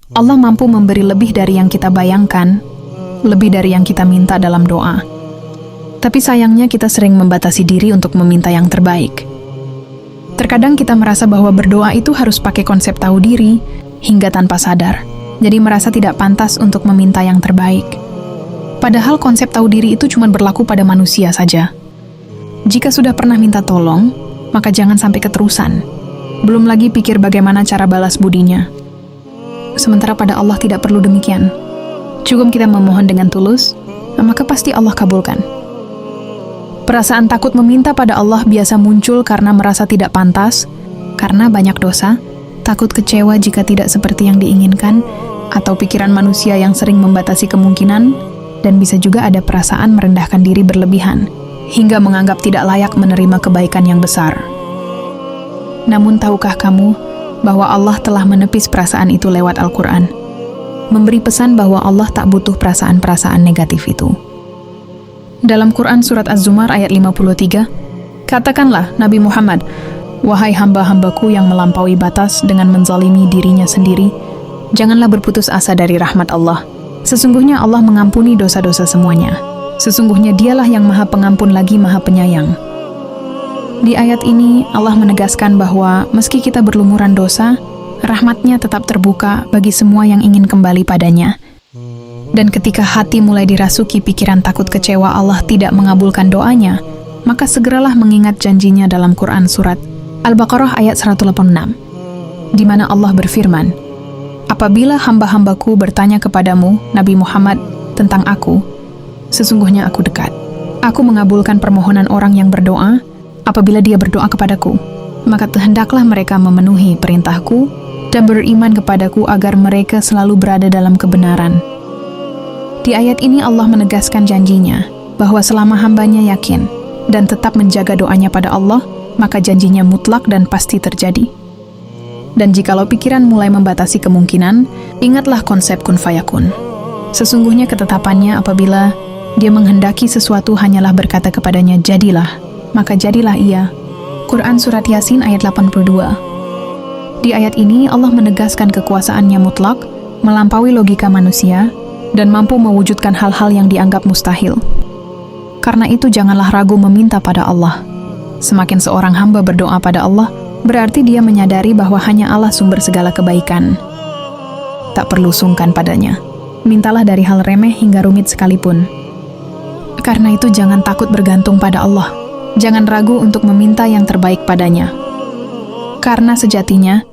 Allah mampu memberi lebih dari yang kita bayangkan, lebih dari yang kita minta dalam doa. Tapi sayangnya kita sering membatasi diri untuk meminta yang terbaik. Terkadang kita merasa bahwa berdoa itu harus pakai konsep tahu diri, hingga tanpa sadar. Jadi merasa tidak pantas untuk meminta yang terbaik. Padahal konsep tahu diri itu cuma berlaku pada manusia saja. Jika sudah pernah minta tolong, maka jangan sampai keterusan. Belum lagi pikir bagaimana cara balas budinya. Sementara pada Allah tidak perlu demikian. Cukup kita memohon dengan tulus, maka pasti Allah kabulkan. Perasaan takut meminta pada Allah biasa muncul karena merasa tidak pantas, karena banyak dosa, takut kecewa jika tidak seperti yang diinginkan, atau pikiran manusia yang sering membatasi kemungkinan, dan bisa juga ada perasaan merendahkan diri berlebihan, hingga menganggap tidak layak menerima kebaikan yang besar. Namun tahukah kamu bahwa Allah telah menepis perasaan itu lewat Al-Quran, memberi pesan bahwa Allah tak butuh perasaan-perasaan negatif itu. Dalam Quran Surat Az-Zumar ayat 53, katakanlah Nabi Muhammad, wahai hamba-hambaku yang melampaui batas dengan menzalimi dirinya sendiri, janganlah berputus asa dari rahmat Allah. Sesungguhnya Allah mengampuni dosa-dosa semuanya. Sesungguhnya dialah yang maha pengampun lagi maha penyayang. Di ayat ini, Allah menegaskan bahwa meski kita berlumuran dosa, rahmatnya tetap terbuka bagi semua yang ingin kembali padanya. Dan ketika hati mulai dirasuki pikiran takut kecewa Allah tidak mengabulkan doanya, maka segeralah mengingat janjinya dalam Quran Surat Al-Baqarah ayat 186, di mana Allah berfirman, apabila hamba-hambaku bertanya kepadamu, Nabi Muhammad, tentang aku, sesungguhnya aku dekat. Aku mengabulkan permohonan orang yang berdoa. Apabila dia berdoa kepadaku, maka hendaklah mereka memenuhi perintahku dan beriman kepadaku agar mereka selalu berada dalam kebenaran. Di ayat ini Allah menegaskan janjinya bahwa selama hambanya yakin dan tetap menjaga doanya pada Allah, maka janjinya mutlak dan pasti terjadi. Dan jikalau pikiran mulai membatasi kemungkinan, ingatlah konsep kun fayakun. Sesungguhnya ketetapannya apabila dia menghendaki sesuatu hanyalah berkata kepadanya jadilah, maka jadilah ia. Quran Surat Yasin ayat 82. Di ayat ini Allah menegaskan kekuasaannya mutlak, melampaui logika manusia, dan mampu mewujudkan hal-hal yang dianggap mustahil. Karena itu janganlah ragu meminta pada Allah. Semakin seorang hamba berdoa pada Allah, berarti dia menyadari bahwa hanya Allah sumber segala kebaikan. Tak perlu sungkan padanya. Mintalah dari hal remeh hingga rumit sekalipun. Karena itu jangan takut bergantung pada Allah. Jangan ragu untuk meminta yang terbaik padanya. Karena sejatinya,